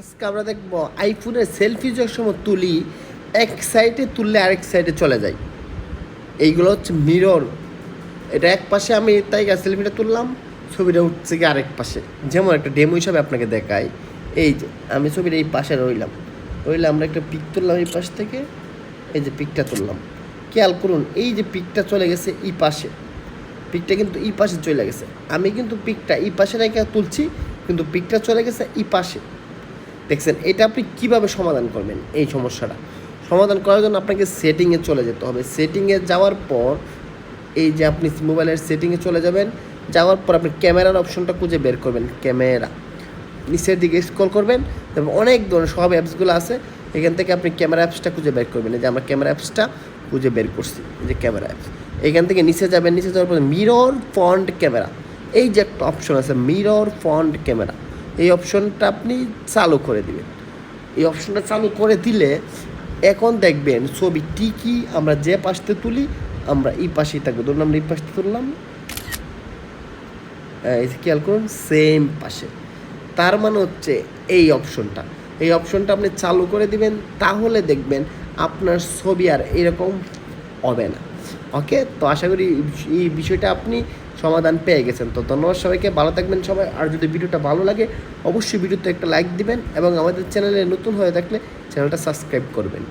আজকে আমরা দেখবো আইফোনের সেলফি যে সময় তুলি এক সাইডে তুললে আরেক সাইডে চলে যায়। এইগুলো হচ্ছে মিরর। এটা এক পাশে আমি তাই সেলফিটা তুললাম, ছবিটা উঠছে কি আরেক পাশে। যেমন একটা ডেমো হিসাবে আপনাকে দেখাই, এই যে আমি ছবিটা এই পাশে রইলে আমরা একটা পিক তুললাম এই পাশ থেকে, এই যে পিকটা তুললাম, খেয়াল করুন এই যে পিকটা চলে গেছে এই পাশে, পিকটা কিন্তু এই পাশে চলে গেছে। আমি কিন্তু পিকটা এই পাশে রেখে তুলছি, কিন্তু পিকটা চলে গেছে এই পাশে। দেখছেন, এটা আপনি কিভাবে সমাধান করবেন? এই সমস্যাটা সমাধান করার জন্য আপনাকে সেটিংয়ে চলে যেতে হবে। সেটিংয়ে যাওয়ার পর এই যে আপনি মোবাইলের সেটিংয়ে চলে যাবেন, যাওয়ার পর আপনি ক্যামেরার অপশনটা খুঁজে বের করবেন। ক্যামেরা নিচের দিকে স্ক্রল করবেন এবং অনেক ধরনের সব অ্যাপসগুলো আছে, এখান থেকে আপনি ক্যামেরা অ্যাপসটা খুঁজে বের করবেন। এই যে আমরা ক্যামেরা অ্যাপসটা খুঁজে বের করছি, এই যে ক্যামেরা অ্যাপস। এখান থেকে নিচে যাবেন, নিচে যাওয়ার পর মিরর ফ্রন্ট ক্যামেরা, এই যে একটা অপশন আছে মিরর ফ্রন্ট ক্যামেরা, এই অপশনটা আপনি চালু করে দিবেন। এই অপশনটা চালু করে দিলে এখন দেখবেন ছবি ঠিকই আমরা যে পাশে তুলি আমরা এই পাশেই থাকবো। ধরুন আমরা এই পাশে তুললাম, খেয়াল করুন সেম পাশে। তার মানে হচ্ছে এই অপশনটা আপনি চালু করে দিবেন, তাহলে দেখবেন আপনার ছবি আর এরকম হবে না। ওকে, তো আশা করি এই বিষয়টা আপনি সমাধান পেয়ে গেছেন। তো ধন্যবাদ সবাইকে, ভালো থাকবেন সবাই। আর যদি ভিডিওটা ভালো লাগে অবশ্যই ভিডিওতে একটা লাইক দিবেন এবং আমাদের চ্যানেলে নতুন হয়ে থাকলে চ্যানেলটা সাবস্ক্রাইব করবেন।